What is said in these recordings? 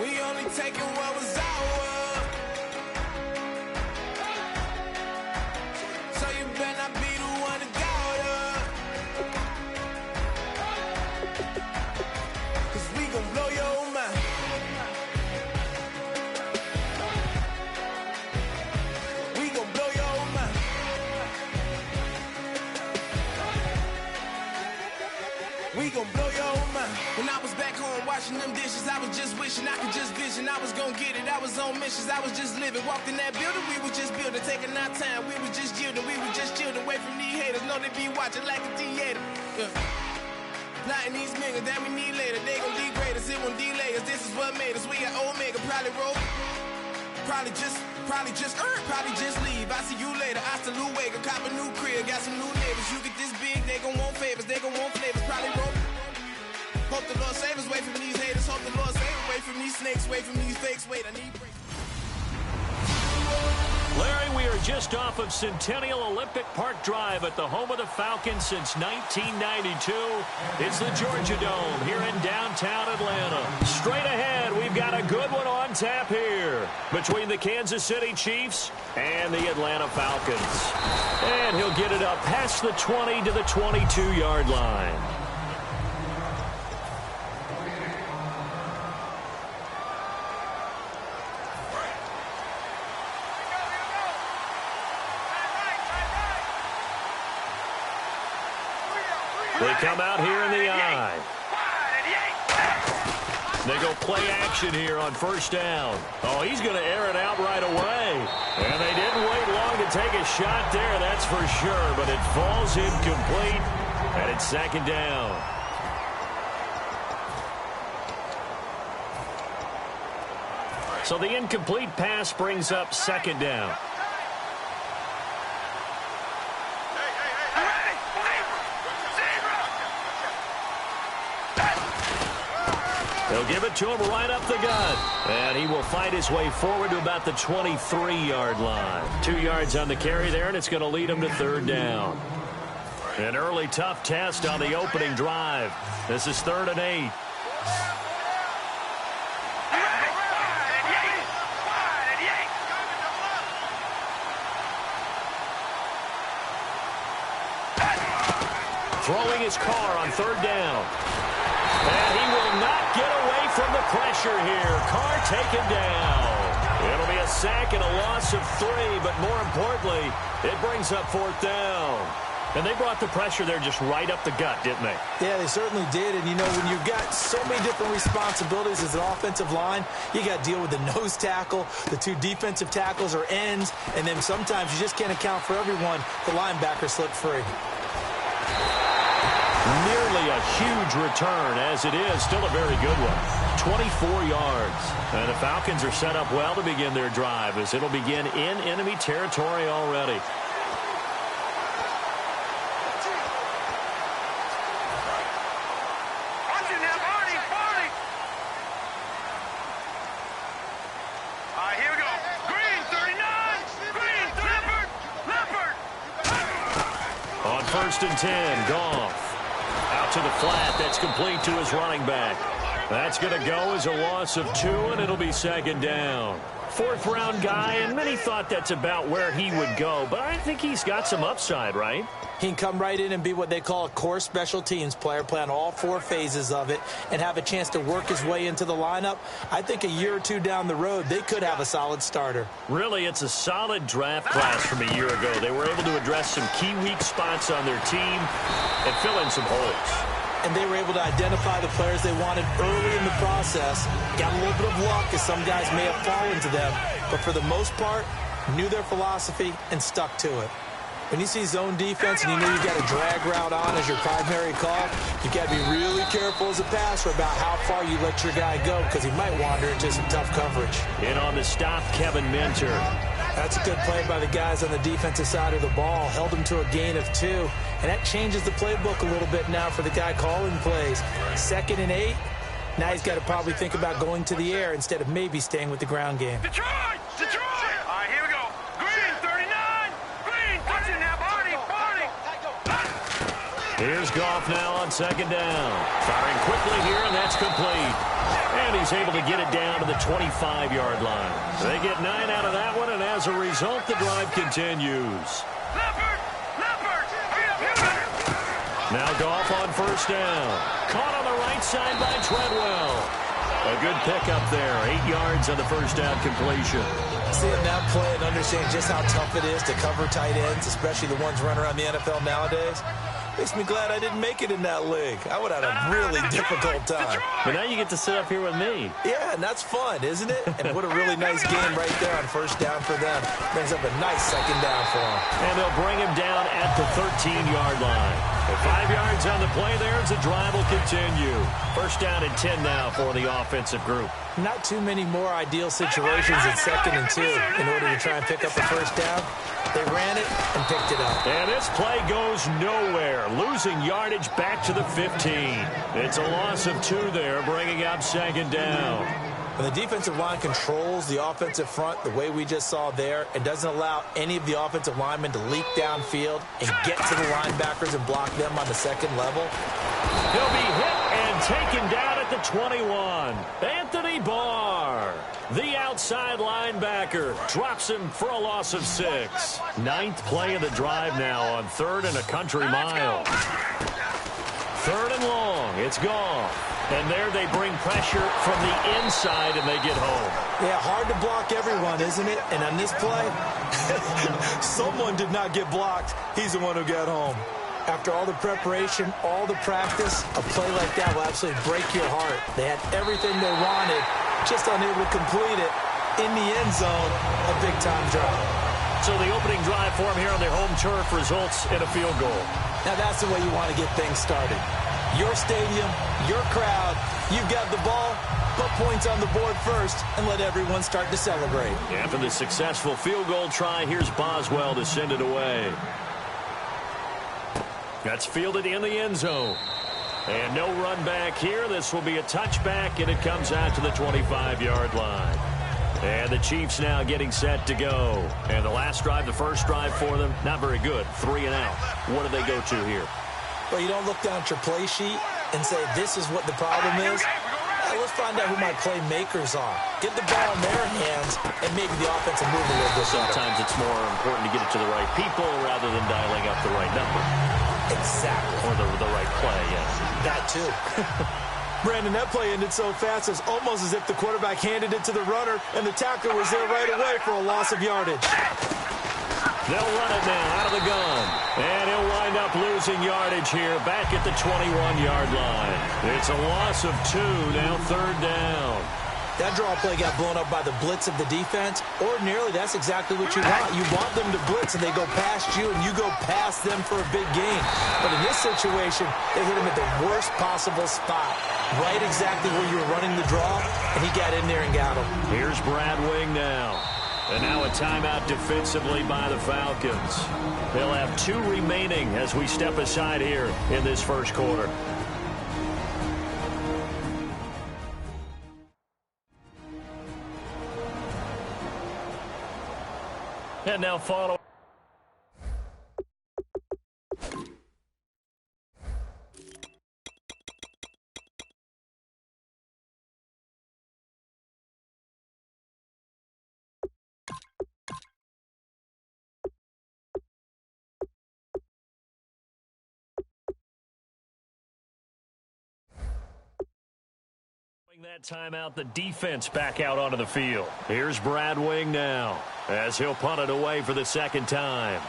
We only taking what was ours. So you better not be the one to doubt us. 'Cause we gon' blow your mind. We gon' blow your mind. We gon' blow your mind. When I was back home washing them dishes, I was just wishing I could just vision. I was gon' get it, I was on missions, I was just living. Walked in that building, we was just building, taking our time. We was just yielding, we was just chilled away from these haters. Know they be watching like a theater. Yeah. Not in these niggas that we need later. They gon' degrade us, it won't delay us. This is what made us. We got Omega, probably roll. Probably just leave. I see you later. I salute Wake, cop a new crib, got some new neighbors. You get this big, they gon' want favors, they gon' want flavors. Probably roll. Hope the Lord save us, wait from these haters. Hope the Lord save us, wait from these snakes, wait from these fakes. Wait, I need break. Larry, we are just off of Centennial Olympic Park Drive at the home of the Falcons since 1992. It's the Georgia Dome here in downtown Atlanta. Straight ahead, we've got a good one on tap here between the Kansas City Chiefs and the Atlanta Falcons. And he'll get it up past the 20 to the 22-yard line. They come out here in the eye. They go play action here on first down. Oh, he's going to air it out right away. And they didn't wait long to take a shot there, that's for sure. But it falls incomplete, and it's second down. So the incomplete pass brings up second down. They'll give it to him right up the gut. And he will fight his way forward to about the 23-yard line. 2 yards on the carry there, and it's going to lead him to third down. An early tough test on the opening drive. This is 3rd and 8. Throwing his car on third down. And he will not get away from the pressure here. Carr taken down. It'll be a sack and a loss of 3, but more importantly, it brings up 4th down. And they brought the pressure there just right up the gut, didn't they? Yeah, they certainly did. And, you know, when you've got so many different responsibilities as an offensive line, you got to deal with the nose tackle, the 2 defensive tackles or ends, and then sometimes you just can't account for everyone. The linebacker slipped free. Nearly a huge return, as it is still a very good one. 24 yards. And the Falcons are set up well to begin their drive, as it'll begin in enemy territory already. Here we go. Green, 39. Green, Leopard. On 1st and 10, Goff. Out to the flat. That's complete to his running back. That's going to go as a loss of 2, and it'll be second down. 4th-round guy, and many thought that's about where he would go. But I think he's got some upside, right? He can come right in and be what they call a core special teams player, play on all 4 phases of it, and have a chance to work his way into the lineup. I think a year or 2 down the road, they could have a solid starter. Really, it's a solid draft class from a year ago. They were able to address some key weak spots on their team and fill in some holes. And they were able to identify the players they wanted early in the process. Got a little bit of luck, as some guys may have fallen to them. But for the most part, knew their philosophy and stuck to it. When you see zone defense and you know you've got a drag route on as your primary call, you've got to be really careful as a passer about how far you let your guy go, because he might wander into some tough coverage. In on the stop, Kevin Minter. That's a good play by the guys on the defensive side of the ball. Held him to a gain of 2. And that changes the playbook a little bit now for the guy calling plays. 2nd and 8. Now he's got to probably think about going to the air instead of maybe staying with the ground game. Detroit! All right, here we go. Green, 39. Green, touching now. Barney. Here's Goff now on second down. Firing quickly here, and that's complete. And he's able to get it down to the 25-yard line. They get 9 out of that one, and as a result, the drive continues. Now Goff on first down. Caught on the right side by Treadwell. A good pickup there. 8 yards on the first down completion. Seeing that play and understanding just how tough it is to cover tight ends, especially the ones running around the NFL nowadays, makes me glad I didn't make it in that league. I would have had a really difficult time. But now you get to sit up here with me. Yeah, and that's fun, isn't it? And what a really nice game right there on first down for them. Brings up a nice second down for them. And they'll bring him down at the 13-yard line. With 5 yards on the play there as the drive will continue. First down and 10 now for the offensive group. Not too many more ideal situations in 2nd and 2 in order to try and pick up a first down. They ran it and picked it up. And this play goes nowhere. Losing yardage back to the 15. It's a loss of 2 there, bringing up second down. When the defensive line controls the offensive front the way we just saw there and doesn't allow any of the offensive linemen to leak downfield and get to the linebackers and block them on the second level. He'll be hit and taken down at the 21. Anthony Barr, the outside linebacker, drops him for a loss of 6. 9th play of the drive now on 3rd and a country mile. 3rd and long. It's gone. And there they bring pressure from the inside, and they get home. Yeah, hard to block everyone, isn't it? And on this play, someone did not get blocked. He's the one who got home. After all the preparation, all the practice, a play like that will absolutely break your heart. They had everything they wanted, just unable to complete it. In the end zone, a big-time drop. So the opening drive for them here on their home turf results in a field goal. Now that's the way you want to get things started. Your stadium, your crowd, you've got the ball, put points on the board first, and let everyone start to celebrate. After the successful field goal try, here's Boswell to send it away. That's fielded in the end zone. And no run back here. This will be a touchback, and it comes out to the 25-yard line. And the Chiefs now getting set to go. And the last drive, the first drive for them, not very good. 3 and out. What do they go to here? Well, you don't look down at your play sheet and say, this is what the problem is. Let's find out who my playmakers are. Get the ball in their hands, and maybe the offense will move a little bit better. Sometimes it's more important to get it to the right people rather than dialing up the right number. Exactly. Or the right play, yeah. That too. Brandon, that play ended so fast, it's almost as if the quarterback handed it to the runner, and the tackler was there right away for a loss of yardage. They'll run it now out of the gun. And he'll wind up losing yardage here back at the 21-yard line. It's a loss of 2, now 3rd down. That draw play got blown up by the blitz of the defense. Ordinarily, that's exactly what you want. You want them to blitz, and they go past you, and you go past them for a big gain. But in this situation, they hit him at the worst possible spot. Right exactly where you were running the draw, and he got in there and got him. Here's Brad Wing now. And now a timeout defensively by the Falcons. They'll have 2 remaining as we step aside here in this first quarter. And now follow. That timeout, the defense back out onto the field. Here's Brad Wing now as he'll punt it away for the second time.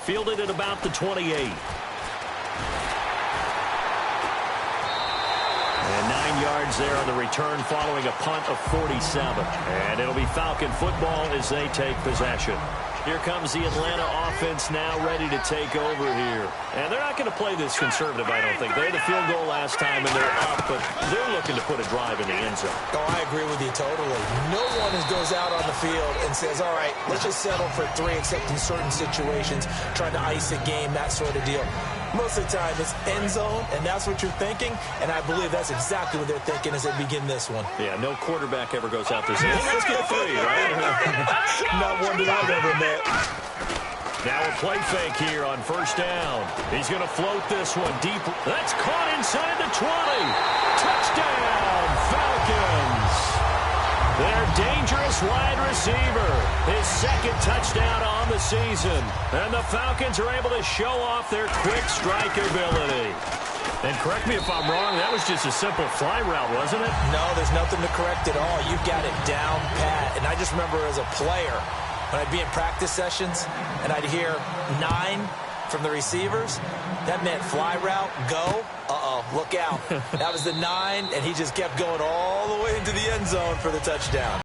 Fielded at about the 28. And 9 yards there on the return following a punt of 47. And it'll be Falcon football as they take possession. Here comes the Atlanta offense now ready to take over here. And they're not going to play this conservative, I don't think. They had a field goal last time, and they're up, but they're looking to put a drive in the end zone. Oh, I agree with you totally. No one goes out on the field and says, all right, let's just settle for 3, except in certain situations, trying to ice a game, that sort of deal. Most of the time, it's end zone, and that's what you're thinking, and I believe that's exactly what they're thinking as they begin this one. Yeah, no quarterback ever goes out there saying, let's get 3, right? Not one that I've ever met. Now a play fake here on first down. He's going to float this one deep. That's caught inside the 20. Touchdown, Falcons. Their dangerous wide receiver. His second touchdown on the season. And the Falcons are able to show off their quick strike ability. And correct me if I'm wrong, that was just a simple fly route, wasn't it? No, there's nothing to correct at all. You've got it down pat. And I just remember as a player, when I'd be in practice sessions and I'd hear 9 from the receivers, that meant fly route, go, look out. That was the 9, and he just kept going all the way into the end zone for the touchdown.